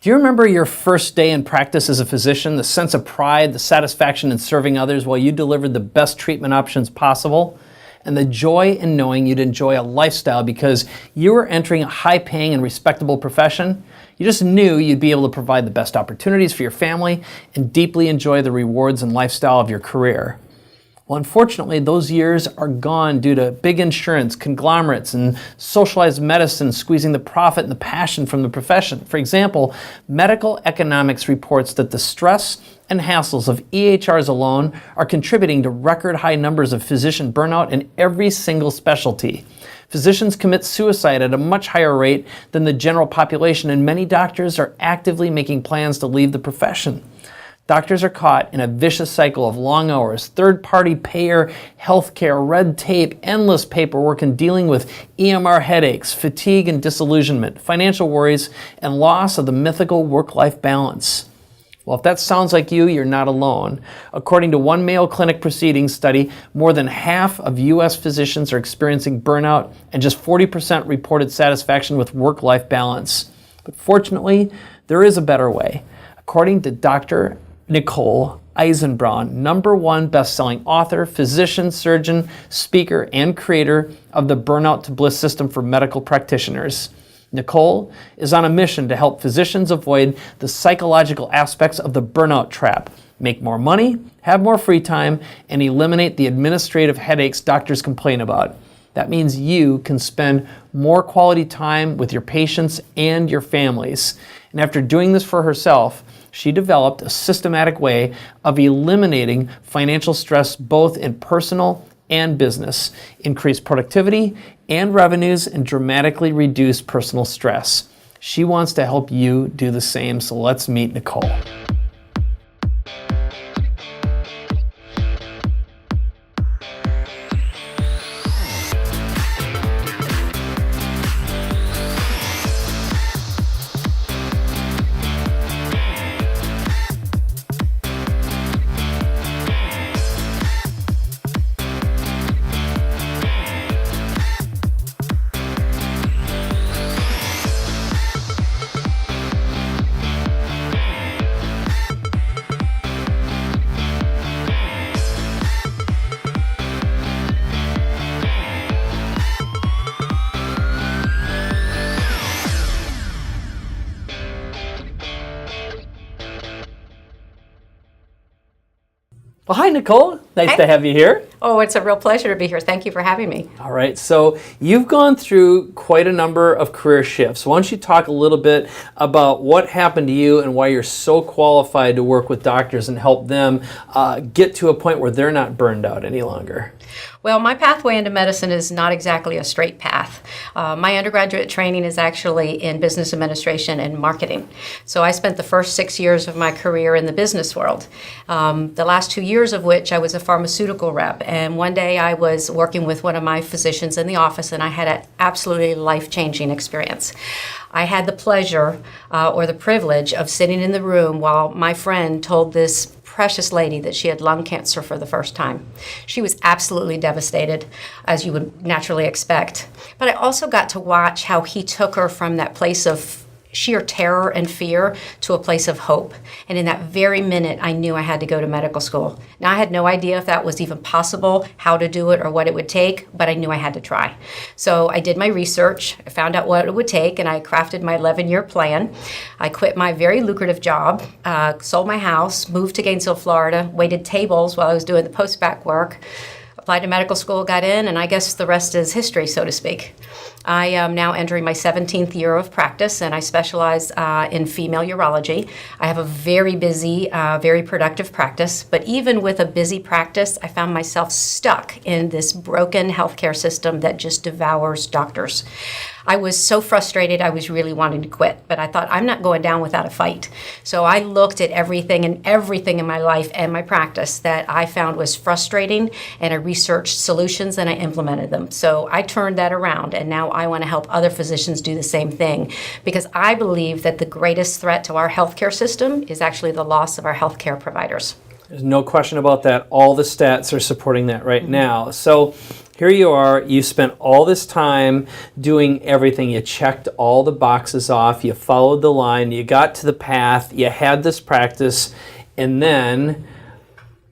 Do you remember your first day in practice as a physician, the sense of pride, the satisfaction in serving others while you delivered the best treatment options possible, and the joy in knowing you'd enjoy a lifestyle because you were entering a high-paying and respectable profession? You just knew you'd be able to provide the best opportunities for your family and deeply enjoy the rewards and lifestyle of your career. Well, unfortunately, those years are gone due to big insurance, conglomerates, and socialized medicine squeezing the profit and the passion from the profession. For example, Medical Economics reports that the stress and hassles of EHRs alone are contributing to record high numbers of physician burnout in every single specialty. Physicians commit suicide at a much higher rate than the general population, and many doctors are actively making plans to leave the profession. Doctors are caught in a vicious cycle of long hours, third-party payer healthcare, red tape, endless paperwork, and dealing with EMR headaches, fatigue and disillusionment, financial worries, and loss of the mythical work-life balance. Well, if that sounds like you, you're not alone. According to one Mayo Clinic Proceedings study, more than half of U.S. physicians are experiencing burnout, and just 40% reported satisfaction with work-life balance. But fortunately, there is a better way. According to Dr. Nicole Eisenbrown, #1 best-selling author, physician, surgeon, speaker, and creator of the Burnout to Bliss system for medical practitioners. Nicole is on a mission to help physicians avoid the psychological aspects of the burnout trap, make more money, have more free time, and eliminate the administrative headaches doctors complain about. That means you can spend more quality time with your patients and your families. And after doing this for herself, she developed a systematic way of eliminating financial stress both in personal and business, increase productivity and revenues, and dramatically reduce personal stress. She wants to help you do the same, so let's meet Nicole. Well, hi, Nicole. Nice to have you here. Oh, it's a real pleasure to be here. Thank you for having me. All right. So you've gone through quite a number of career shifts. Why don't you talk a little bit about what happened to you and why you're so qualified to work with doctors and help them get to a point where they're not burned out any longer? Well, my pathway into medicine is not exactly a straight path. My undergraduate training is actually in business administration and marketing. So I spent the first 6 years of my career in the business world, the last 2 years of which I was a pharmaceutical rep. And one day I was working with one of my physicians in the office, and I had an absolutely life-changing experience. I had the pleasure or the privilege of sitting in the room while my friend told this precious lady that she had lung cancer for the first time. She was absolutely devastated, as you would naturally expect. But I also got to watch how he took her from that place of sheer terror and fear to a place of hope. And in that very minute, I knew I had to go to medical school. Now, I had no idea if that was even possible, how to do it, or what it would take, but I knew I had to try. So I did my research, I found out what it would take, and I crafted my 11-year plan. I quit my very lucrative job, sold my house, moved to Gainesville, Florida, waited tables while I was doing the post-bac work, applied to medical school, got in, and I guess the rest is history, so to speak. I am now entering my 17th year of practice, and I specialize in female urology. I have a very busy, very productive practice, but even with a busy practice, I found myself stuck in this broken healthcare system that just devours doctors. I was so frustrated, I was really wanting to quit, but I thought, I'm not going down without a fight. So I looked at everything in my life and my practice that I found was frustrating, and I researched solutions and I implemented them. So I turned that around, and now I want to help other physicians do the same thing, because I believe that the greatest threat to our healthcare system is actually the loss of our healthcare providers. There's no question about that. All the stats are supporting that right now. So Here you are, you spent all this time doing everything. You checked all the boxes off, you followed the line, you got to the path, you had this practice, and then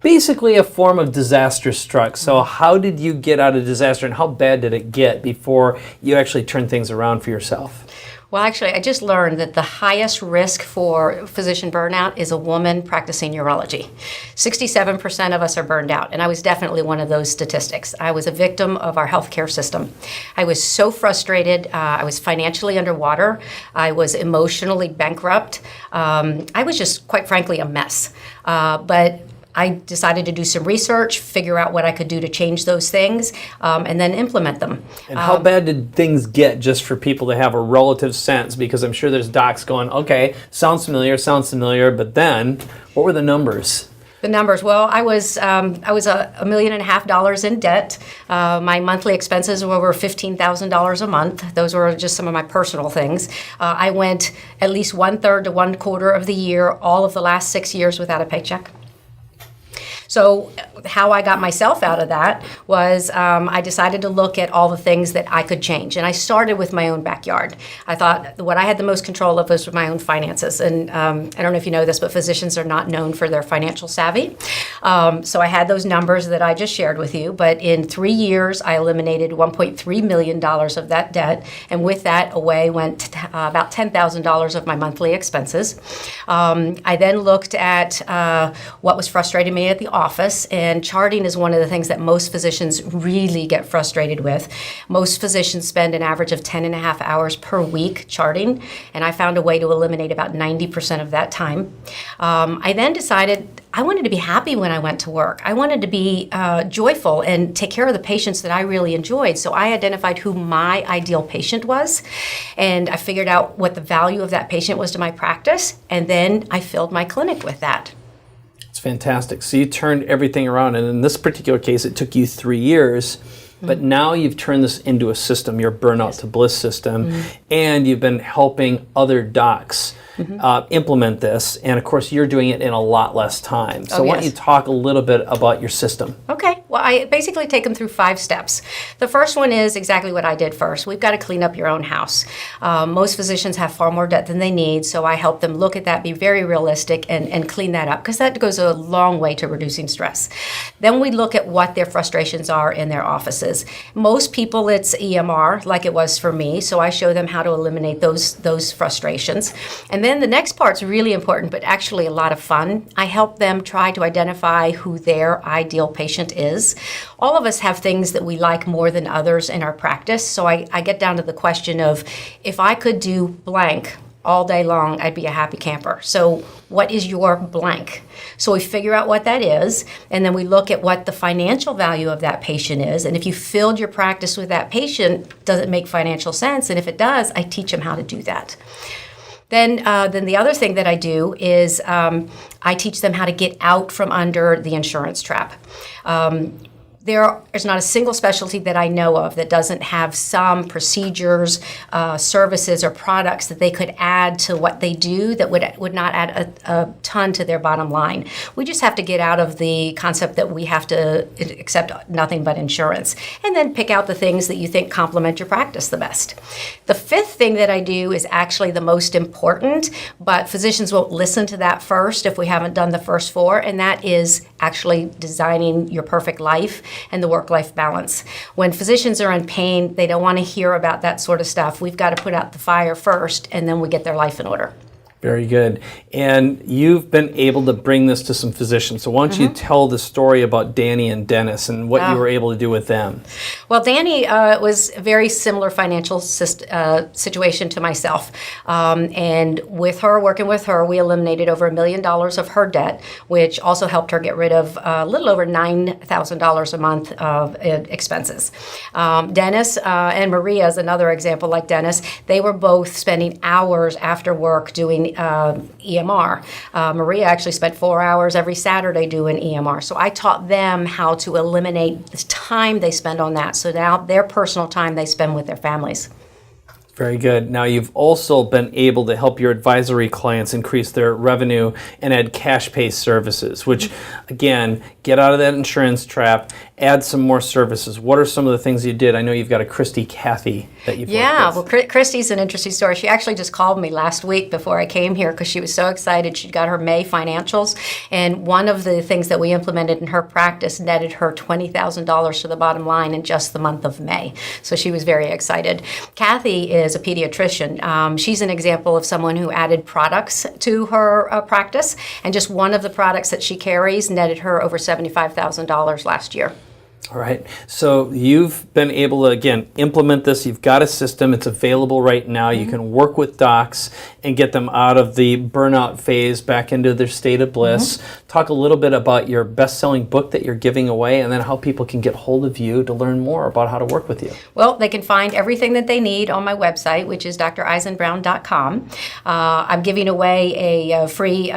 basically a form of disaster struck. So how did you get out of disaster, and how bad did it get before you actually turned things around for yourself? Well, actually, I just learned that the highest risk for physician burnout is a woman practicing urology. 67% of us are burned out, and I was definitely one of those statistics. I was a victim of our healthcare system. I was so frustrated. I was financially underwater. I was emotionally bankrupt. I was just, quite frankly, a mess. But I decided to do some research, figure out what I could do to change those things, and then implement them. And how bad did things get, just for people to have a relative sense? Because I'm sure there's docs going, okay, sounds familiar, but then what were the numbers? The numbers. Well, I was $1.5 million in debt. My monthly expenses were over $15,000 a month. Those were just some of my personal things. I went at least 1/3 to 1/4 of the year, all of the last 6 years, without a paycheck. So how I got myself out of that was I decided to look at all the things that I could change. And I started with my own backyard. I thought what I had the most control of was my own finances. And I don't know if you know this, but physicians are not known for their financial savvy. So I had those numbers that I just shared with you. But in 3 years, I eliminated $1.3 million of that debt. And with that, away went about $10,000 of my monthly expenses. I then looked at what was frustrating me at the office, and charting is one of the things that most physicians really get frustrated with. Most physicians spend an average of 10 and a half hours per week charting, and I found a way to eliminate about 90% of that time. I then decided I wanted to be happy when I went to work. I wanted to be joyful and take care of the patients that I really enjoyed. So I identified who my ideal patient was, and I figured out what the value of that patient was to my practice, and then I filled my clinic with that. It's fantastic. So you turned everything around, and in this particular case, it took you 3 years, but now you've turned this into a system, your burnout to bliss system, and you've been helping other docs implement this, and of course you're doing it in a lot less time. So why don't you talk a little bit about your system? Okay, well, I basically take them through 5 steps. The first one is exactly what I did first. We've got to clean up your own house. Most physicians have far more debt than they need, so I help them look at that, be very realistic, and clean that up, because that goes a long way to reducing stress. Then we look at what their frustrations are in their offices. Most people, it's EMR, like it was for me, so I show them how to eliminate those frustrations. And then the next part's really important, but actually a lot of fun. I help them try to identify who their ideal patient is. All of us have things that we like more than others in our practice, so I get down to the question of, if I could do blank all day long, I'd be a happy camper. So what is your blank? So we figure out what that is, and then we look at what the financial value of that patient is. And if you filled your practice with that patient, does it make financial sense? And if it does, I teach them how to do that. Then the other thing that I do is I teach them how to get out from under the insurance trap. There's not a single specialty that I know of that doesn't have some procedures, services, or products that they could add to what they do that would not add a ton to their bottom line. We just have to get out of the concept that we have to accept nothing but insurance, and then pick out the things that you think complement your practice the best. The 5th thing that I do is actually the most important, but physicians won't listen to that first if we haven't done the first 4, and that is actually designing your perfect life and the work-life balance. When physicians are in pain, they don't want to hear about that sort of stuff. We've got to put out the fire first, and then we get their life in order. Very good. And you've been able to bring this to some physicians. So why don't you tell the story about Danny and Dennis and what you were able to do with them? Well, Danny was a very similar financial situation to myself. And working with her, we eliminated over $1 million of her debt, which also helped her get rid of a little over $9,000 a month of expenses. Dennis and Maria is another example like Dennis. They were both spending hours after work doing EMR. Maria actually spent 4 hours every Saturday doing EMR. So I taught them how to eliminate the time they spend on that. So now their personal time they spend with their families. Very good. Now you've also been able to help your advisory clients increase their revenue and add cash pay services, which again, get out of that insurance trap add some more services? What are some of the things you did? I know you've got a Christy Cathy that you've Yeah, worked with. well, Christy's an interesting story. She actually just called me last week before I came here because she was so excited. She'd got her May financials, and one of the things that we implemented in her practice netted her $20,000 to the bottom line in just the month of May. So she was very excited. Kathy is a pediatrician. She's an example of someone who added products to her practice, and just one of the products that she carries netted her over $75,000 last year. All right. So you've been able to, again, implement this. You've got a system. It's available right now. You can work with docs and get them out of the burnout phase back into their state of bliss. Talk a little bit about your best-selling book that you're giving away, and then how people can get hold of you to learn more about how to work with you. Well, they can find everything that they need on my website, which is dreisenbrown.com. I'm giving away a free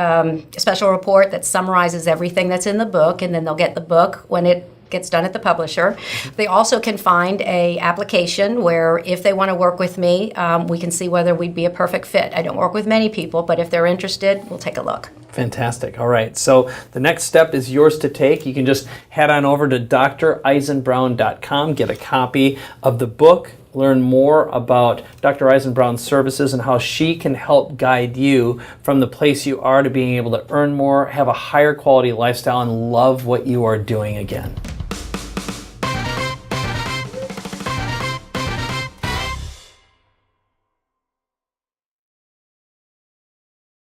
special report that summarizes everything that's in the book, and then they'll get the book when it gets done at the publisher. They also can find a application where if they want to work with me, we can see whether we'd be a perfect fit. I don't work with many people, but if they're interested, we'll take a look. Fantastic. All right. So the next step is yours to take. You can just head on over to dreisenbrown.com, get a copy of the book, learn more about Dr. Eisenbrown's services and how she can help guide you from the place you are to being able to earn more, have a higher quality lifestyle, and love what you are doing again.